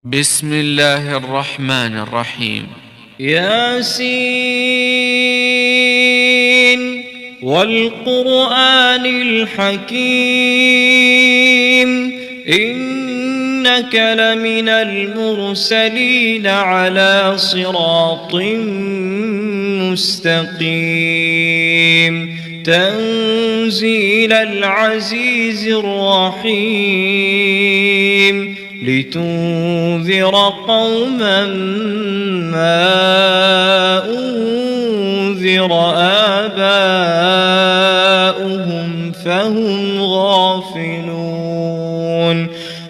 بسم الله الرحمن الرحيم. ياسين والقرآن الحكيم إنك لمن المرسلين على صراط مستقيم تنزيل العزيز الرحيم لتنذر قوما ما أنذر آباؤهم فهم غافلون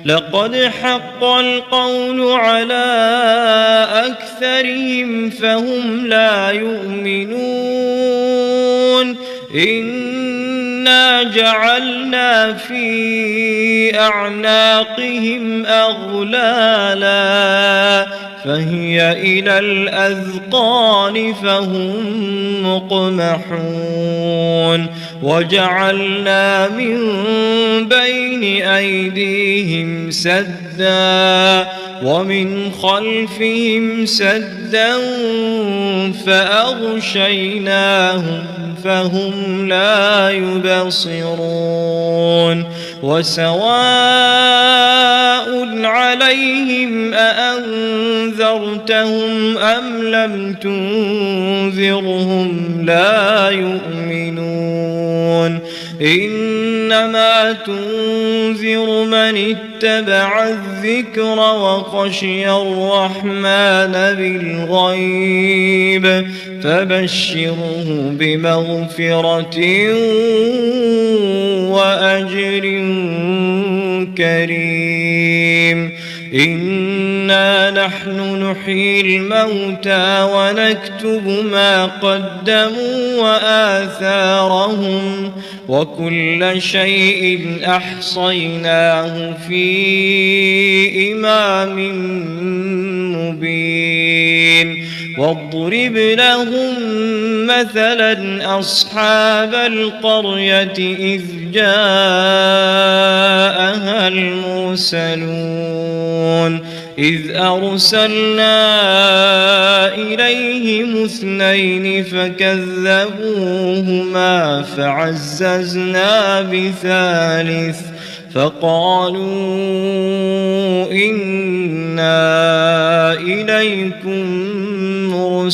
لقد حق القول على أكثرهم فهم لا يؤمنون إنا جعلنا في أعناقهم أغلالا فهي إلى الأذقان فهم مقمحون وجعلنا من بين أيديهم سدا ومن خلفهم سدا فأغشيناهم فهم لا يبصرون وسواء عليهم أأنذرتهم أم لم تنذرهم لا يؤمنون إنما تنذر من اتبع الذكر وخشي الرحمن بالغيب فبشره بمغفرة وأجر كريم إنا نحن نحيي الموتى ونكتب ما قدموا وآثارهم وكل شيء أحصيناه في إمام مبين واضرب لهم مثلا أصحاب القرية إذ جاءها المرسلون إذ أرسلنا إليهم اثنين فكذبوهما فعززنا بثالث فقالوا إنا إليكم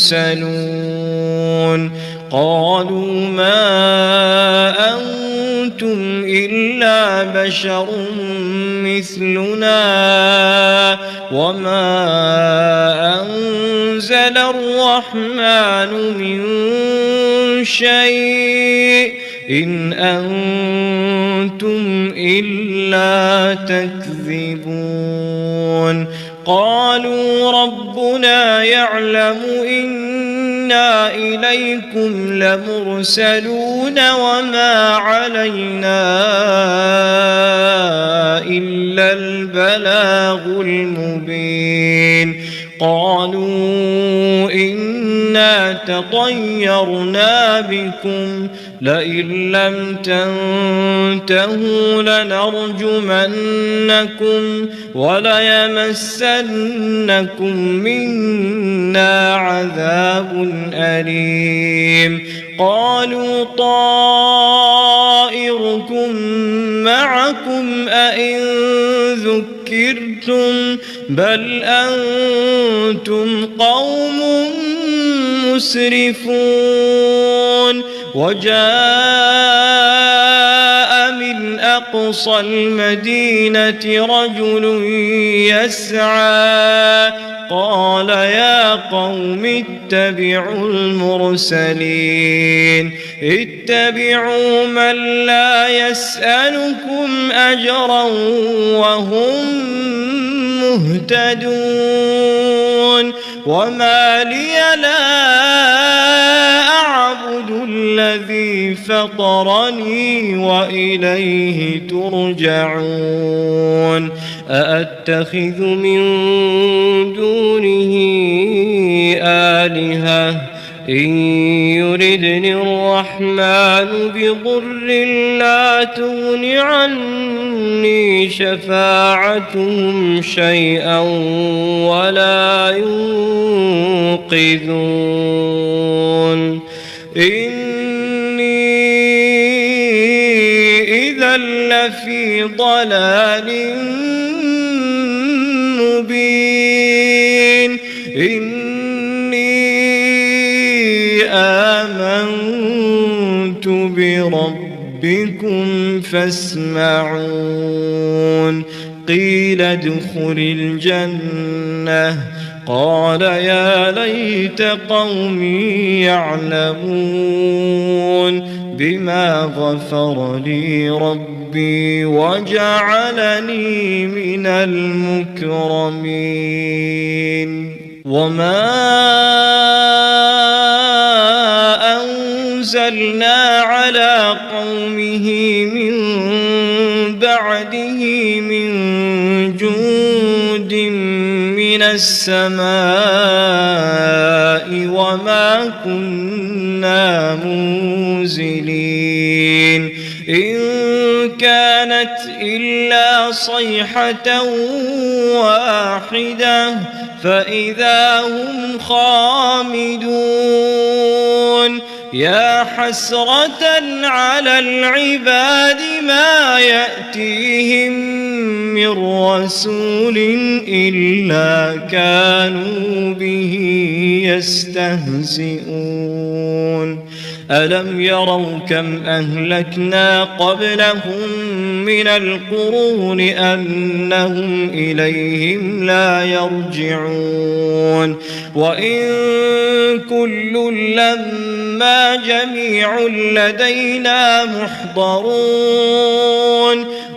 مرسلون قالوا ما أنتم إلا بشر مثلنا وما أنزل الرحمن من شيء إن أنتم إلا تكذبون قالوا ربنا يعلم إنا إليكم لمرسلون وما علينا إلا البلاغ المبين قالوا إنا تطيرنا بكم لئن لم تنتهوا لنرجمنكم وليمسنكم منا عذاب أليم قالوا طائركم معكم أئن ذكرتم بل أنتم قوم مسرفون وجاء من أقصى المدينة رجل يسعى قال يا قوم اتبعوا المرسلين اتبعوا من لا يسألكم أجرا وهم مهتدون وما لي لا أعبد الذي فطرني وإليه ترجعون أأتخذ من دونه آلهة إن يردني الرحمن الرحمن بضر لا تغن عني شفاعتهم شيئا ولا ينقذون إني إذا لفي ضلال مبين إني آمنت بربكم فاسمعون قيل ادخل الجنة قال يا ليت قومي يعلمون بما غفر لي ربي وجعلني من المكرمين وما أنزلنا على قومه من بعده من جند من السماء وما كنا منزلين إن كانت إلا صيحة واحدة فإذا هم خامدون يا حسرة على العباد ما يأتيهم من رسول إلا كانوا به يستهزئون ألم يروا كم أهلكنا قبلهم من القرون أنهم إليهم لا يرجعون وإن كل لما جميع لدينا محضرون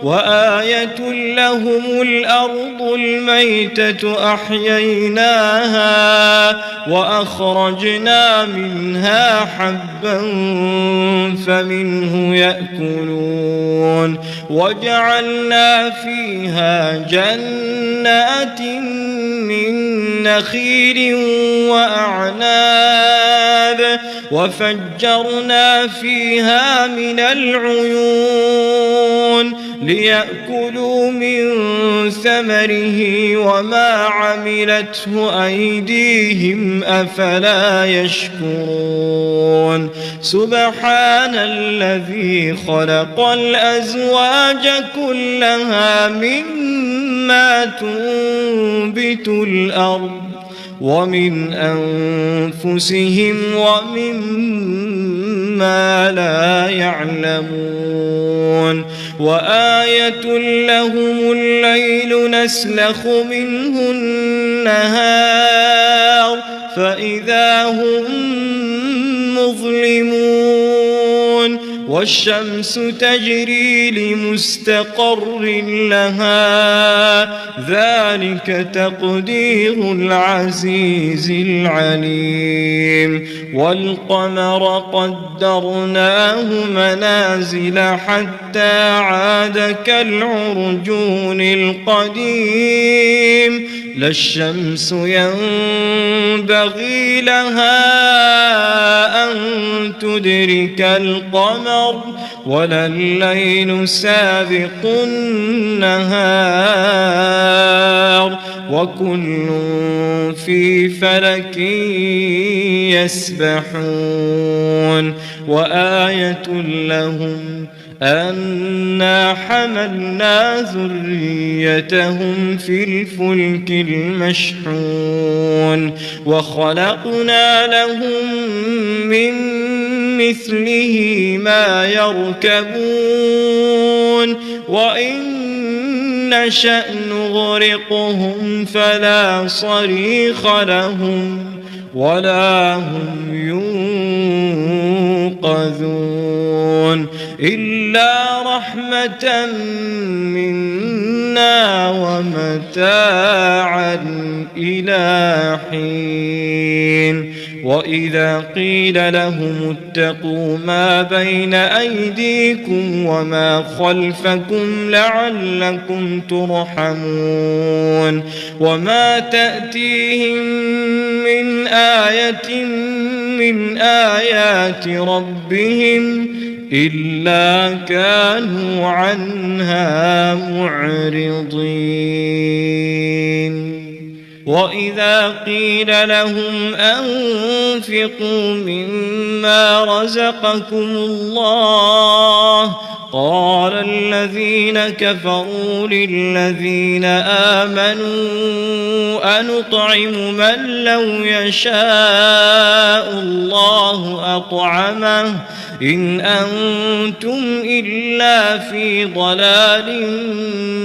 وآية لهم الأرض الميتة أحييناها وأخرجنا منها حبا فمنه يأكلون وجعلنا فيها جنات من نخيل وأعناب وفجرنا فيها من العيون ليأكلوا من ثمره وما عملته أيديهم أفلا يشكرون سبحان الذي خلق الأزواج كلها مما تنبت الأرض ومن أنفسهم ومما لا يعلمون وآية لهم الليل نسلخ منه النهار فإذا هم مظلمون والشمس تجري لمستقر لها ذلك تقدير العزيز العليم والقمر قدرناه منازل حتى عاد كالعرجون القديم لا الشمس ينبغي لها أن تدرك القمر ولا الليل سابق النهار وكل في فلك يسبحون وآية لهم أنا حملنا ذريتهم في الفلك المشحون وخلقنا لهم من مثله ما يركبون وإن نشأ نغرقهم فلا صريخ لهم ولا هم ينقذون إلا رحمة منا ومتاعا إلى حين وإذا قيل لهم اتقوا ما بين أيديكم وما خلفكم لعلكم ترحمون وما تأتيهم من آية من آيات ربهم إلا كانوا عنها معرضين وإذا قيل لهم أنفقوا مما رزقكم الله قال الذين كفروا للذين آمنوا أنطعم من لو يشاء الله أطعمه إن أنتم إلا في ضلال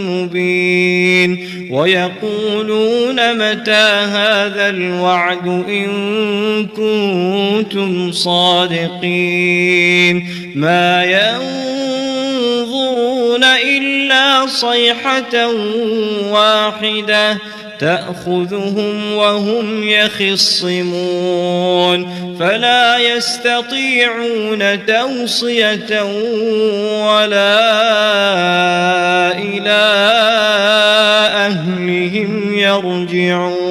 مبين ويقولون متى هذا الوعد إن كنتم صادقين ما ينظرون إلا صيحة واحدة تأخذهم وهم يخصمون فلا يستطيعون توصية ولا إلى أهلهم يرجعون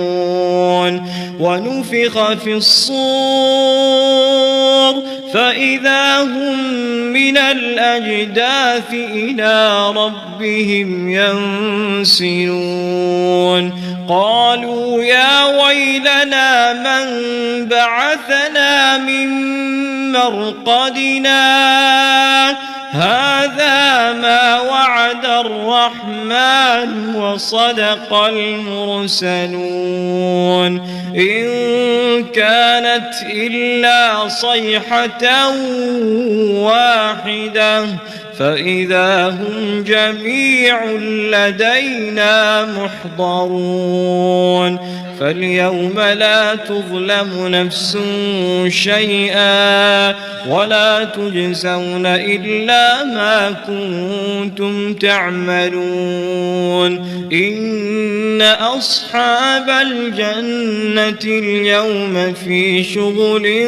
ونفخ في الصور فإذا هم من الأجداث إلى ربهم ينسلون قالوا يا ويلنا من بعثنا من مرقدنا هذا ما وعد الرحمن وصدق المرسلون إن كانت إلا صيحة واحدة فإذا هم جميع لدينا محضرون فاليوم لا تظلم نفس شيئا ولا تجزون إلا ما كنتم تعملون إن أصحاب الجنة اليوم في شغل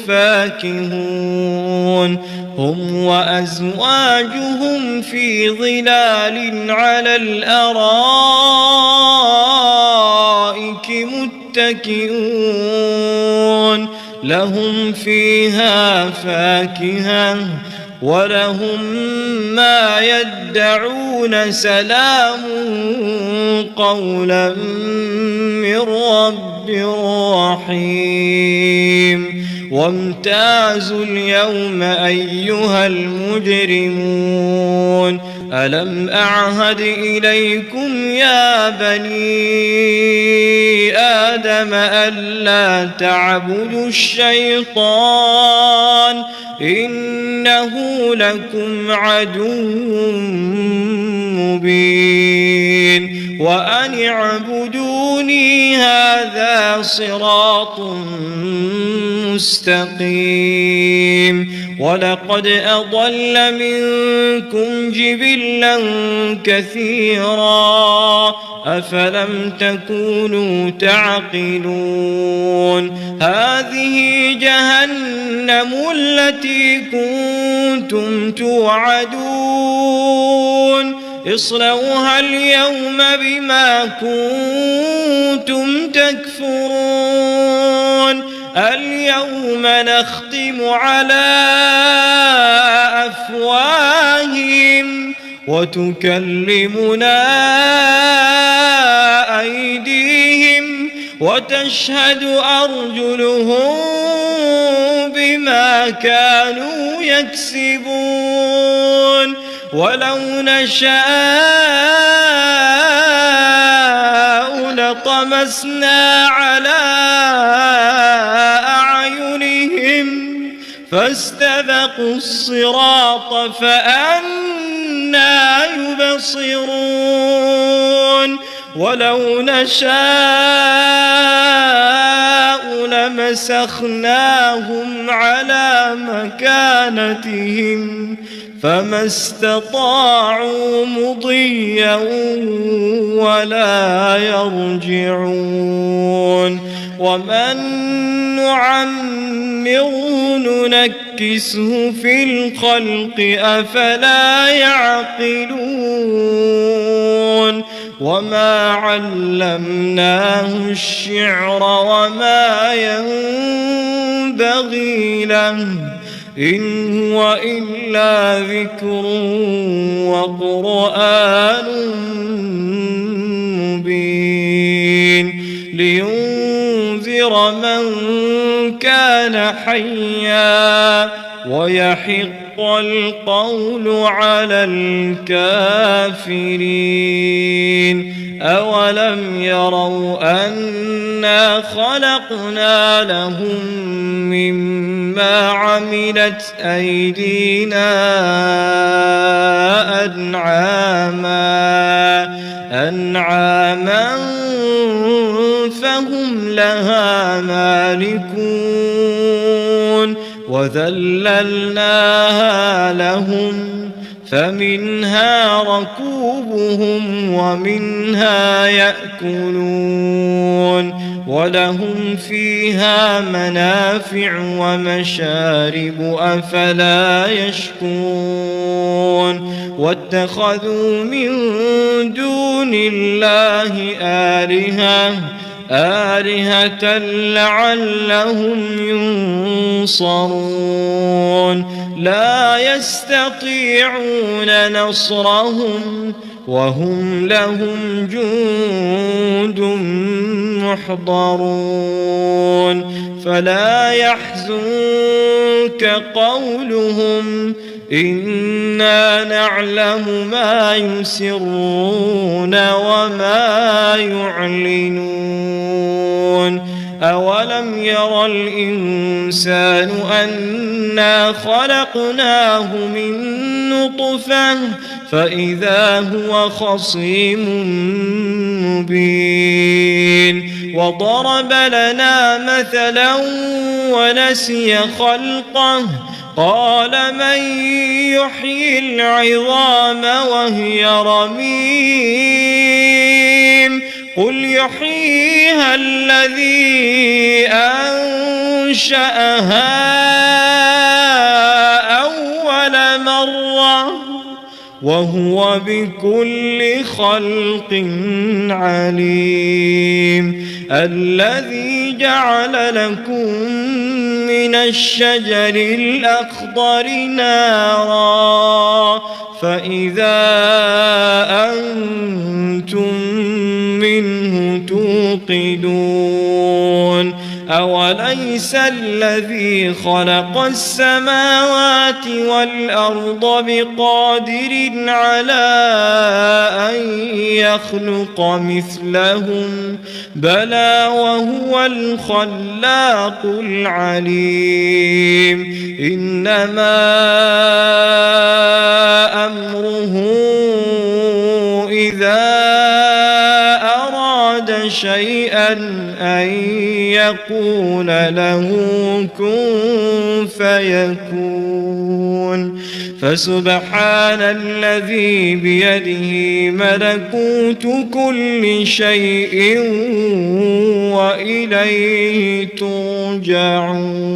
فاكهون هم وأزواجهم في ظلال على الأرائك متكئون لهم فيها فاكهة ولهم ما يدعون سلام قولا من رب رحيم وامتازوا اليوم أيها المجرمون ألم أعهد إليكم يا بني آدم ألا تعبدوا الشيطان إنه لكم عدو مبين وأن اعبدوني هذا صراط مستقيم ولقد أضل منكم جبلا كثيرا أفلم تكونوا تعقلون هذه جهنم التي كنتم توعدون اصلوها اليوم بما كنتم تكفرون اليوم نختم على أفواههم وتكلمنا أيديهم وتشهد أرجلهم بما كانوا يكسبون ولو نشاء لطمسنا على أعينهم فاستبقوا الصراط فأنى يبصرون ولو نشاء لمسخناهم على مكانتهم فما استطاعوا مضيا ولا يرجعون ومن نعمره ننكسه في الخلق أفلا يعقلون وما علمناه الشعر وما ينبغي له إن هو إلا ذكر وقرآن مبين لينذر من كان حيا ويحق القول على الكافرين أولم يروا أنا خلقنا لهم مما عملت أيدينا أنعاما فهم لها مالكون وذللناها لهم فمنها ركوبهم ومنها يأكلون ولهم فيها منافع ومشارب أفلا يشكرون واتخذوا من دون الله آلهة لعلهم ينصرون لا يستطيعون نصرهم وهم لهم جند محضرون فلا يحزنك قولهم إنا نعلم ما يسرون وما يعلنون أولم ير الإنسان أنا خلقناه من نطفة فإذا هو خصيم مبين وضرب لنا مثلا ونسي خلقه قال من يحيي العظام وهي رميم قل يحييها الذي أنشأها أول مرة وهو بكل خلق عليم الذي جعل لكم من الشجر الأخضر نارا فإذا أنتم منه توقدون أوليس الذي خلق السماوات والأرض بقادر على أن يخلق مثلهم بلى وهو الخلاق العليم إنما أمره إذا أراد شيئا أن يقول له كن فيكون فسبحان الذي بيده ملكوت كل شيء وإليه ترجعون.